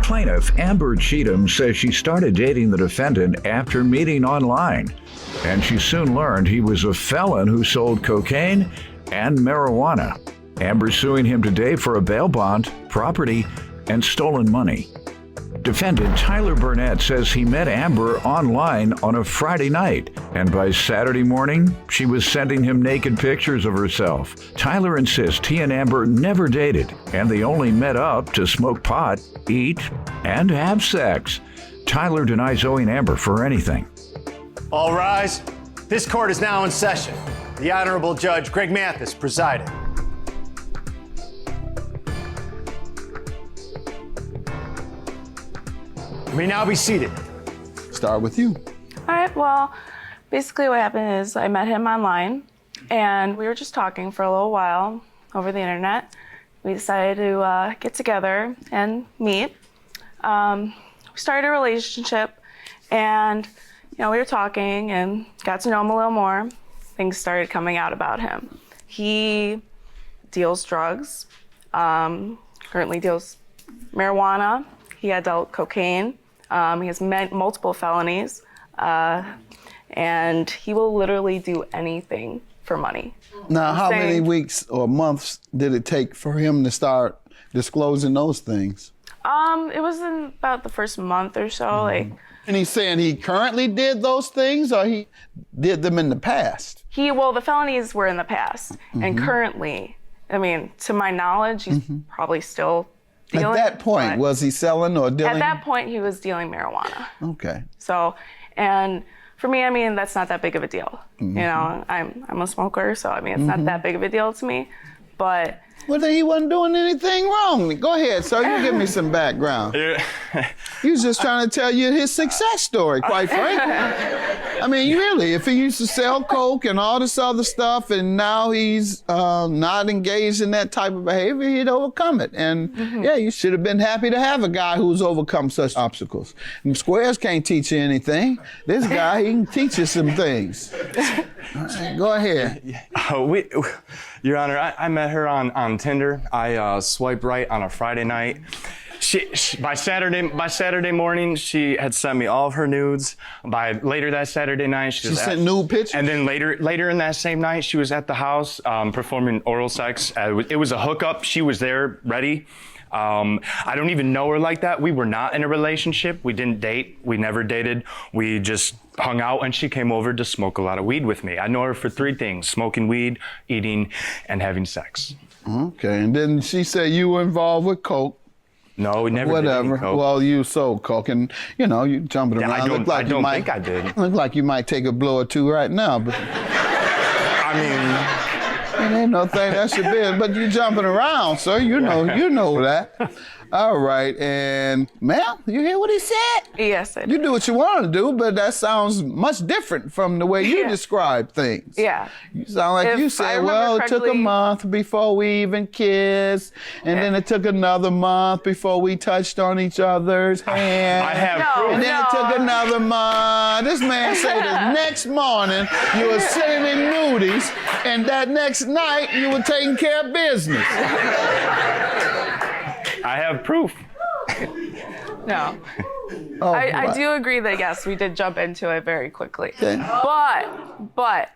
Plaintiff Amber Cheatham says she started dating the defendant after meeting online, and she soon learned he was a felon who sold cocaine and marijuana. Amber's suing him today for a bail bond, property, and stolen money. Defendant Tyler Burnett says he met Amber online on a Friday night, and by Saturday morning, she was sending him naked pictures of herself. Tyler insists he and Amber never dated, and they only met up to smoke pot, eat, and have sex. Tyler denies owing Amber for anything. All rise. This court is now in session. The Honorable Judge Greg Mathis presiding. You may now be seated. Start with you. All right, well, basically what happened is I met him online and we were just talking for a little while over the internet. We decided to get together and meet. We started a relationship and, we were talking and got to know him a little more. Things started coming out about him. He deals drugs, currently deals marijuana. He had dealt cocaine. He has multiple felonies, and he will literally do anything for money. Now, how many weeks or months did it take for him to start disclosing those things? It was in about the first month or so. And he's saying he currently did those things, or he did them in the past? The felonies were in the past, and currently, to my knowledge, he's probably still dealing. At that point, was he selling or dealing? At that point, he was dealing marijuana. Okay. So, and for me, that's not that big of a deal. I'm a smoker, so it's not that big of a deal to me. But well, then he wasn't doing anything wrong. Go ahead, sir. You give me some background. He was just trying to tell you his success story, quite frankly. Really, if he used to sell coke and all this other stuff, and now he's not engaged in that type of behavior, he'd overcome it. And yeah, you should have been happy to have a guy who's overcome such obstacles. And Squares can't teach you anything. This guy, he can teach you some things. All right, go ahead. Your Honor, I met her on Tinder. I swiped right on a Friday night. By Saturday morning, she had sent me all of her nudes. By later that Saturday night, she sent nude pictures? And then later in that same night, she was at the house performing oral sex. It was a hookup. She was there, ready. I don't even know her like that. We were not in a relationship. We didn't date. We never dated. We just hung out, and she came over to smoke a lot of weed with me. I know her for three things: smoking weed, eating, and having sex. Okay, and then she said you were involved with coke. No, we never Whatever. did any coke. Well, you sold coke, and you jumping around. I don't think I did. Look like you might take a blow or two right now, but it ain't no thing that should be. But you jumping around, sir. You know that. All right, and ma'am, you hear what he said? Yes, I did. You do what you want to do, but that sounds much different from the way you describe things. Yeah. You sound like you said, well, it took a month before we even kissed, and then it took another month before we touched on each other's hands. I have proof. And then it took another month. This man said the next morning you were sitting in nudies, and that next night you were taking care of business. I have proof. No. I do agree that, yes, we did jump into it very quickly. Okay. But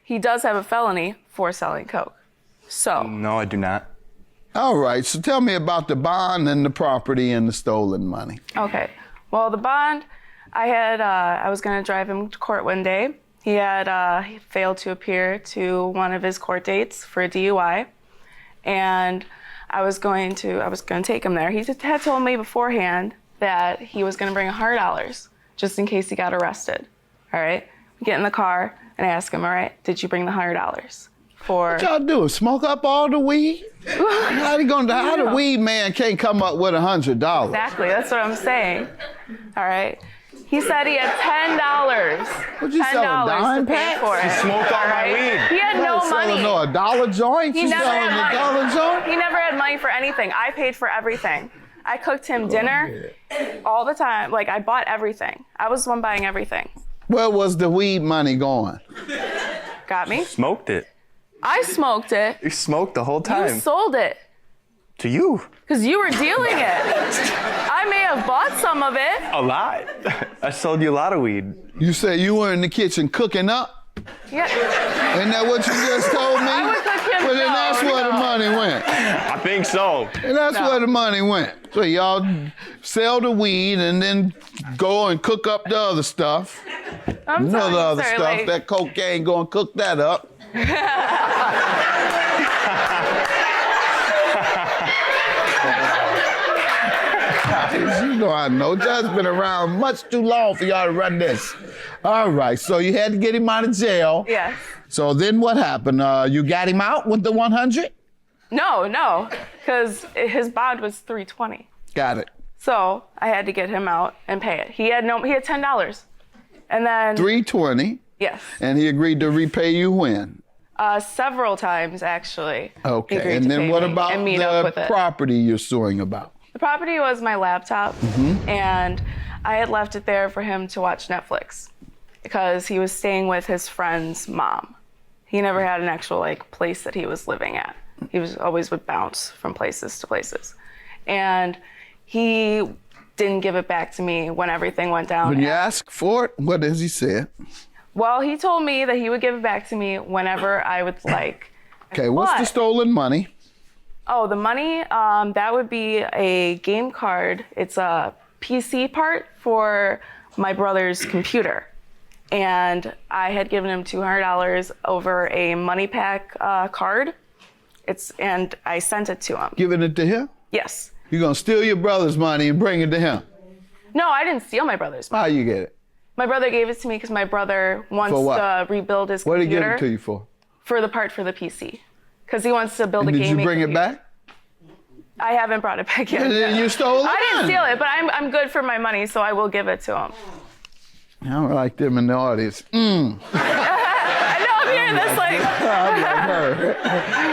he does have a felony for selling coke. So. No, I do not. All right, so tell me about the bond and the property and the stolen money. Okay. Well, the bond, I was going to drive him to court one day. He had failed to appear to one of his court dates for a DUI. And I was going to take him there. He had told me beforehand that he was going to bring $100 just in case he got arrested. All right. We get in the car and I ask him, all right, did you bring the $100 for? What y'all do? Smoke up all the weed? How the weed man can't come up with $100? Exactly. That's what I'm saying. All right. He said he had $10. What'd you sell, a dime pack? For it. He smoked all my weed. He had no money. No, a dollar joint? He never had money for anything. I paid for everything. I cooked him dinner all the time. I bought everything. I was the one buying everything. Where was the weed money going? Got me? Smoked it. I smoked it. You smoked the whole time. You sold it. To you. Because you were dealing it. I may have bought some of it. A lot. I sold you a lot of weed. You said you were in the kitchen cooking up? Yeah. Isn't that what you just told me? I was cooking. Well, then No, that's where the no. money went. I think so. And that's No. where the money went. So y'all sell the weed and then go and cook up the other stuff. I'm You know telling the you, other sir, stuff, like, that cocaine, go and cook that up. You know I know. Judge's been around much too long for y'all to run this. All right, so you had to get him out of jail. Yes. So then what happened? You got him out with the 100? No, because his bond was $320. Got it. So I had to get him out and pay it. He had $10. And then $320, yes, and he agreed to repay you when? several times actually. He Okay, agreed and to then pay what me about and meet up with the it. property you're suing about? The property was my laptop, and I had left it there for him to watch Netflix because he was staying with his friend's mom. He never had an actual place that he was living at. He was always would bounce from places to places, and he didn't give it back to me when everything went down. When you ask for it, what does he say? Well, he told me that he would give it back to me whenever I would like. Okay, what's the What? stolen money? Oh, the money, that would be a game card. It's a PC part for my brother's computer. And I had given him $200 over a money pack card. And I sent it to him. Giving it to him? Yes. You're gonna steal your brother's money and bring it to him? No, I didn't steal my brother's money. How you get it? My brother gave it to me because my brother wants For what? to rebuild his What did he computer. give it to you for? For the part for the PC. Because he wants to build And a did gaming you bring it computer. back? I haven't brought it back yet. And then you stole it? I didn't steal it, but I'm good for my money, so I will give it to him. I don't like them in the audience. I know I'm hearing this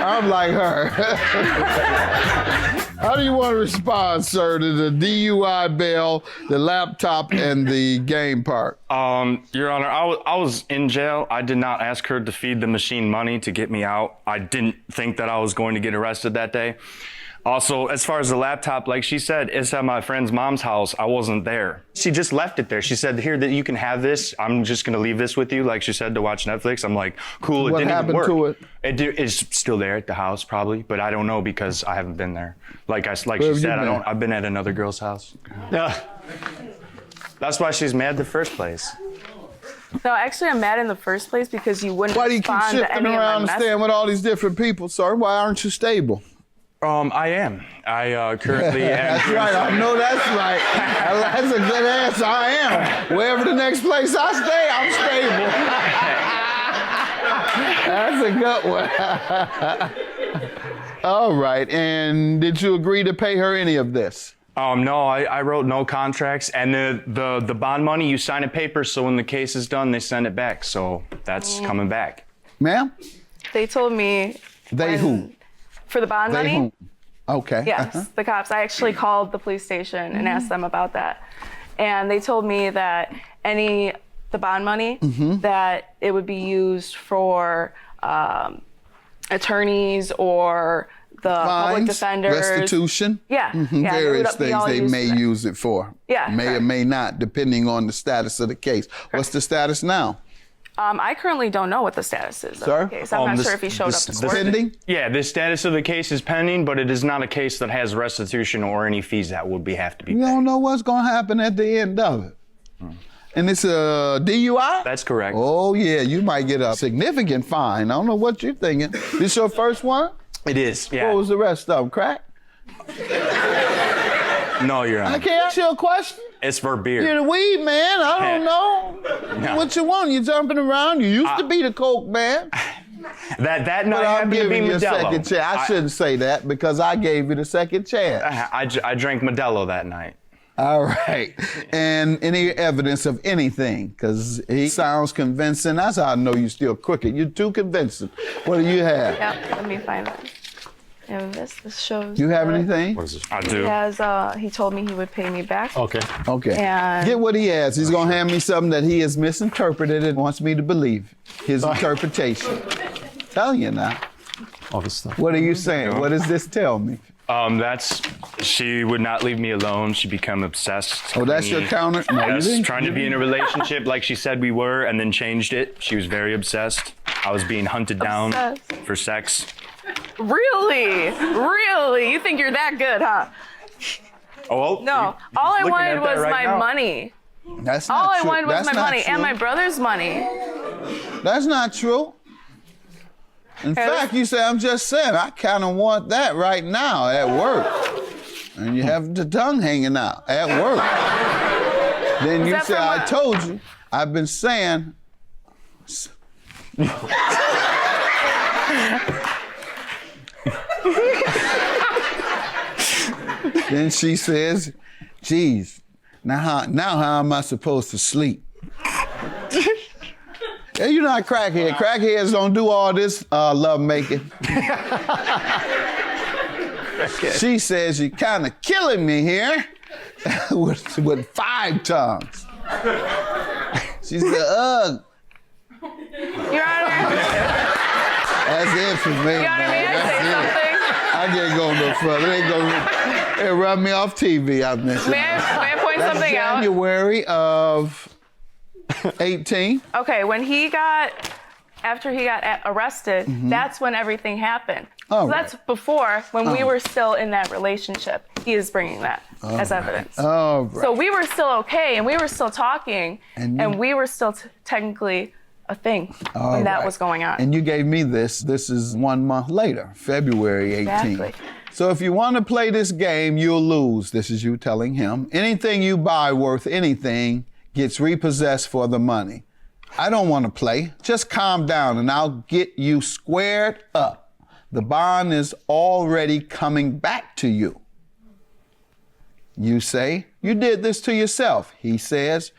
I'm like her. How do you want to respond, sir, to the DUI bail, the laptop, and the game part? Your Honor, I was in jail. I did not ask her to feed the machine money to get me out. I didn't think that I was going to get arrested that day. Also, as far as the laptop, like she said, it's at my friend's mom's house. I wasn't there. She just left it there. She said, here, that you can have this. I'm just going to leave this with you, like she said, to watch Netflix. I'm like, cool. It What didn't even happened work. to it? It's still there at the house, probably, but I don't know because I haven't been there. Like Where she have you said, been? I've been at another girl's house. Yeah. That's why she's mad in the first place. No, actually, I'm mad in the first place because you wouldn't Why do you keep respond to shifting any around of and my staying messages. with all these different people, sir? Why aren't you stable? I am. I currently am. That's right. I know that's right. That's a good answer. I am. Wherever the next place I stay, I'm stable. That's a good one. All right. And did you agree to pay her any of this? No, I wrote no contracts, and the bond money, you sign a paper, so when the case is done, they send it back. So that's coming back. Ma'am? They told me. They who? For the bond They money? whom? Okay. Yes, the cops. I actually called the police station and asked them about that. And they told me that the bond money, that it would be used for attorneys or the public Fines, defenders. restitution. Yeah. Yeah, it Various would be all things they used may for that. use it for. Yeah, May or correct. may not, depending on the status of the case. What's the status now? I currently don't know what the status is Sir? of the case. I'm not sure if he showed up to court. Pending? Yeah, the status of the case is pending, but it is not a case that has restitution or any fees that would have to be You paid. don't know what's going to happen at the end of it. And it's a DUI? That's correct. Oh, yeah, you might get a significant fine. I don't know what you're thinking. This your first one? It is, yeah. What was the rest of them? Crack? No, Your Honor. I can't ask you a question. It's for beer. You're the weed man. I don't know. No. What you want? You jumping around. You used to be the coke man. That But night I'm happened to be giving you a Modelo. second chance. I shouldn't say that because I gave you the second chance. I drank Modelo that night. All right. And any evidence of anything? Because he sounds convincing. That's how I know you're still crooked. You're too convincing. What do you have? Yep, let me find it. And this shows. You have that anything? What is this? I He do. has. He told me he would pay me back. Okay. Okay. And- Get what he has. He's going to hand me something that he has misinterpreted and wants me to believe his interpretation. Telling you now. All this stuff. What are you saying? What does this tell me? She would not leave me alone. She became obsessed. Oh, that's your counter? No, you Yes, didn't. trying to be in a relationship like she said we were, and then changed it. She was very obsessed. I was being hunted down Obsessed. for sex. Really? Really? You think you're that good, huh? Oh, well, No. All I wanted was my money. That's All not I true. wanted was That's my not money true. and my brother's money. That's not true. In fact, you say, I'm just saying, I kind of want that right now at work. And you have the tongue hanging out at work. Then you that say, from I what? told you, I've been saying. Then she says, geez, now how am I supposed to sleep? Yeah, you're not a crackhead. Crackheads don't do all this love making. She says, you're kind of killing me here with 5 tongues. She said, ugh. Your Honor, That's it for me, Your Honor, may man. I say That's it. something? I can't go no further. They run me off TV. I mentioned. May I point That's something out? January of 18. Okay, after he got arrested, that's when everything happened. Oh, So that's before when we were still in that relationship. He is bringing that as evidence. Oh, right. So we were still okay, and we were still talking, And and, you- we were still technically a thing All when that right. was going on. And you gave me this. This is 1 month later, February 18th. Exactly. So if you want to play this game, you'll lose. This is you telling him. Anything you buy worth anything gets repossessed for the money. I don't want to play. Just calm down and I'll get you squared up. The bond is already coming back to you. You say, you did this to yourself. He says,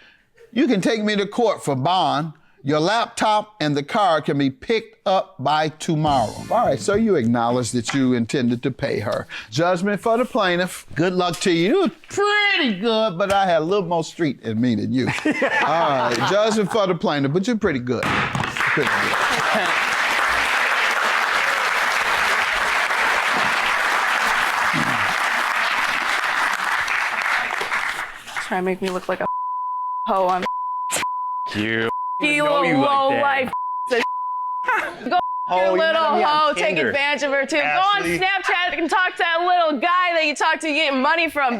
you can take me to court for bond. Your laptop and the car can be picked up by tomorrow. All right, so you acknowledge that you intended to pay her. Judgment for the plaintiff. Good luck to you. You were pretty good, but I had a little more street in me than you. All right, judgment for the plaintiff, but you're pretty good. Pretty good. Trying to make me look like a hoe. I'm You. you know little you like low that. life. Go Oh, your you little met me on hoe, take Tinder. advantage of her too. Ashley. Go on Snapchat and talk to that little guy that you talk to getting money from.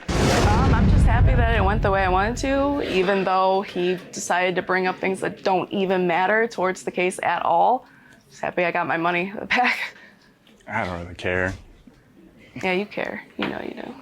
I'm just happy that it went the way I wanted to, even though he decided to bring up things that don't even matter towards the case at all. Just happy I got my money back. I don't really care. Yeah, you care. You know you do.